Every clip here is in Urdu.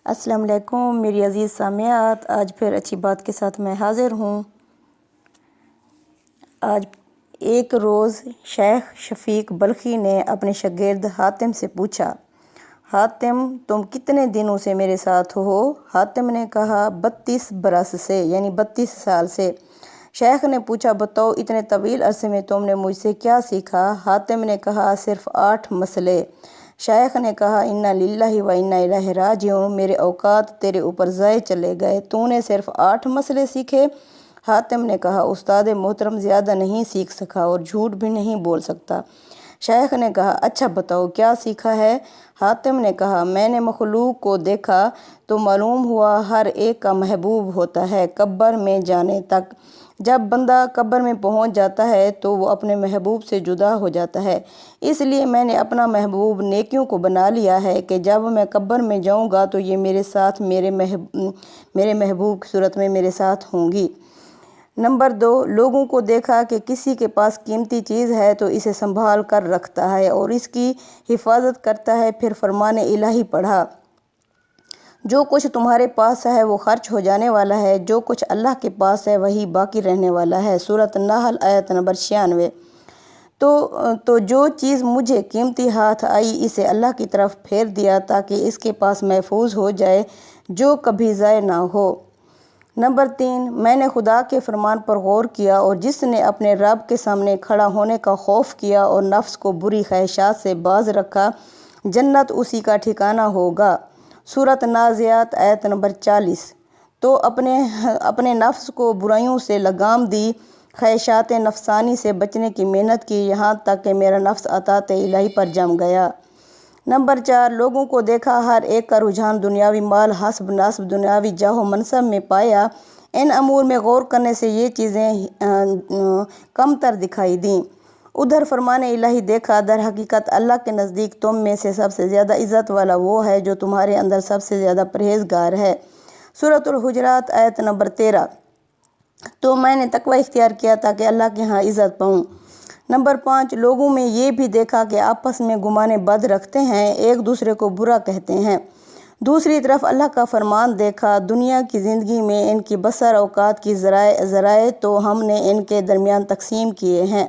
السلام علیکم میری عزیز سامعات، آج پھر اچھی بات کے ساتھ میں حاضر ہوں۔ آج ایک روز شیخ شفیق بلخی نے اپنے شاگرد حاتم سے پوچھا، حاتم تم کتنے دنوں سے میرے ساتھ ہو؟ حاتم نے کہا 32 برس سے، یعنی 32 سال سے۔ شیخ نے پوچھا بتاؤ اتنے طویل عرصے میں تم نے مجھ سے کیا سیکھا؟ حاتم نے کہا صرف 8 مسئلے۔ شیخ نے کہا انا للہ و انا الیہ راجعون، میرے اوقات تیرے اوپر ضائع چلے گئے، تو نے صرف 8 مسئلے سیکھے؟ حاتم نے کہا استاد محترم زیادہ نہیں سیکھ سکا اور جھوٹ بھی نہیں بول سکتا۔ شیخ نے کہا اچھا بتاؤ کیا سیکھا ہے؟ حاتم نے کہا میں نے مخلوق کو دیکھا تو معلوم ہوا ہر ایک کا محبوب ہوتا ہے قبر میں جانے تک۔ جب بندہ قبر میں پہنچ جاتا ہے تو وہ اپنے محبوب سے جدا ہو جاتا ہے، اس لیے میں نے اپنا محبوب نیکیوں کو بنا لیا ہے کہ جب میں قبر میں جاؤں گا تو یہ میرے ساتھ میرے محبوب کی صورت میں میرے ساتھ ہوں گی۔ نمبر 2، لوگوں کو دیکھا کہ کسی کے پاس قیمتی چیز ہے تو اسے سنبھال کر رکھتا ہے اور اس کی حفاظت کرتا ہے۔ پھر فرمان الہی پڑھا، جو کچھ تمہارے پاس ہے وہ خرچ ہو جانے والا ہے، جو کچھ اللہ کے پاس ہے وہی باقی رہنے والا ہے۔ سورۃ النحل آیت نمبر 96۔ تو جو چیز مجھے قیمتی ہاتھ آئی اسے اللہ کی طرف پھیر دیا تاکہ اس کے پاس محفوظ ہو جائے جو کبھی ضائع نہ ہو۔ نمبر 3، میں نے خدا کے فرمان پر غور کیا اور جس نے اپنے رب کے سامنے کھڑا ہونے کا خوف کیا اور نفس کو بری خواہشات سے باز رکھا، جنت اسی کا ٹھکانہ ہوگا۔ سورۃ نازعات آیت نمبر 40۔ تو اپنے نفس کو برائیوں سے لگام دی، خواہشات نفسانی سے بچنے کی محنت کی، یہاں تک کہ میرا نفس اطاعت الہی پر جم گیا۔ نمبر 4، لوگوں کو دیکھا ہر ایک کا رجحان دنیاوی مال، حسب نسب، دنیاوی جاہ و منصب میں پایا۔ ان امور میں غور کرنے سے یہ چیزیں کم تر دکھائی دیں۔ ادھر فرمان الہی دیکھا، در حقیقت اللہ کے نزدیک تم میں سے سب سے زیادہ عزت والا وہ ہے جو تمہارے اندر سب سے زیادہ پرہیزگار ہے۔ سورۃ الحجرات آیت نمبر 13۔ تو میں نے تقوی اختیار کیا تاکہ اللہ کے ہاں عزت پاؤں۔ نمبر 5، لوگوں میں یہ بھی دیکھا کہ آپس میں گمان بد رکھتے ہیں، ایک دوسرے کو برا کہتے ہیں۔ دوسری طرف اللہ کا فرمان دیکھا، دنیا کی زندگی میں ان کی بسر اوقات کی ذرائع تو ہم نے ان کے درمیان تقسیم کیے ہیں۔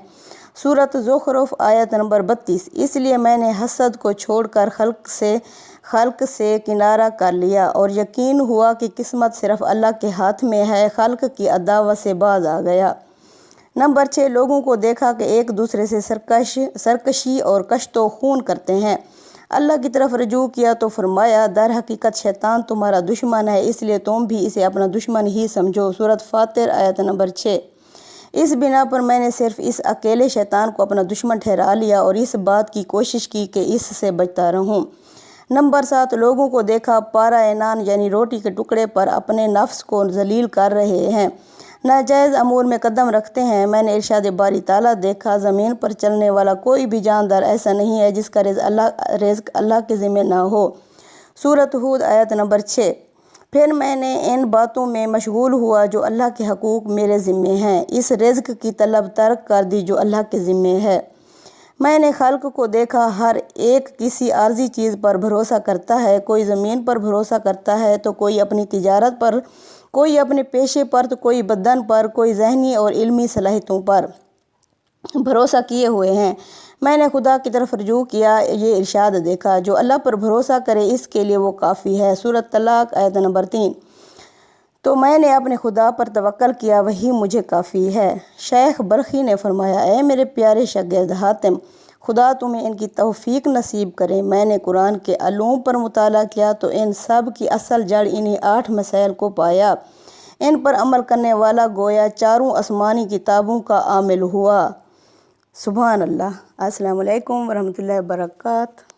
سورۃ زخرف آیت نمبر 32۔ اس لیے میں نے حسد کو چھوڑ کر خلق سے کنارہ کر لیا اور یقین ہوا کہ قسمت صرف اللہ کے ہاتھ میں ہے، خلق کی عداوت سے باز آ گیا۔ نمبر 6، لوگوں کو دیکھا کہ ایک دوسرے سے سرکشی اور کشت و خون کرتے ہیں۔ اللہ کی طرف رجوع کیا تو فرمایا در حقیقت شیطان تمہارا دشمن ہے، اس لیے تم بھی اسے اپنا دشمن ہی سمجھو۔ سورۃ فاطر آیت نمبر 6۔ اس بنا پر میں نے صرف اس اکیلے شیطان کو اپنا دشمن ٹھہرا لیا اور اس بات کی کوشش کی کہ اس سے بچتا رہوں۔ نمبر 7، لوگوں کو دیکھا پارہ نان یعنی روٹی کے ٹکڑے پر اپنے نفس کو ذلیل کر رہے ہیں، ناجائز امور میں قدم رکھتے ہیں۔ میں نے ارشاد باری تعالیٰ دیکھا، زمین پر چلنے والا کوئی بھی جاندار ایسا نہیں ہے جس کا رزق اللہ کے ذمہ نہ ہو۔ سورۃ ہود آیت نمبر 6۔ پھر میں نے ان باتوں میں مشغول ہوا جو اللہ کے حقوق میرے ذمہ ہیں، اس رزق کی طلب ترک کر دی جو اللہ کے ذمہ ہے۔ میں نے خلق کو دیکھا، ہر ایک کسی عارضی چیز پر بھروسہ کرتا ہے، کوئی زمین پر بھروسہ کرتا ہے تو کوئی اپنی تجارت پر، کوئی اپنے پیشے پر تو کوئی بدن پر، کوئی ذہنی اور علمی صلاحیتوں پر بھروسہ کیے ہوئے ہیں۔ میں نے خدا کی طرف رجوع کیا، یہ ارشاد دیکھا، جو اللہ پر بھروسہ کرے اس کے لیے وہ کافی ہے۔ سورۃ طلاق آیت نمبر 3۔ تو میں نے اپنے خدا پر توکل کیا، وہی مجھے کافی ہے۔ شیخ بلخی نے فرمایا اے میرے پیارے شاگرد حاتم، خدا تمہیں ان کی توفیق نصیب کرے۔ میں نے قرآن کے علوم پر مطالعہ کیا تو ان سب کی اصل جڑ انہی 8 مسائل کو پایا۔ ان پر عمل کرنے والا گویا 4 آسمانی کتابوں کا عامل ہوا۔ سبحان اللہ۔ السلام علیکم ورحمۃ اللہ وبرکاتہ۔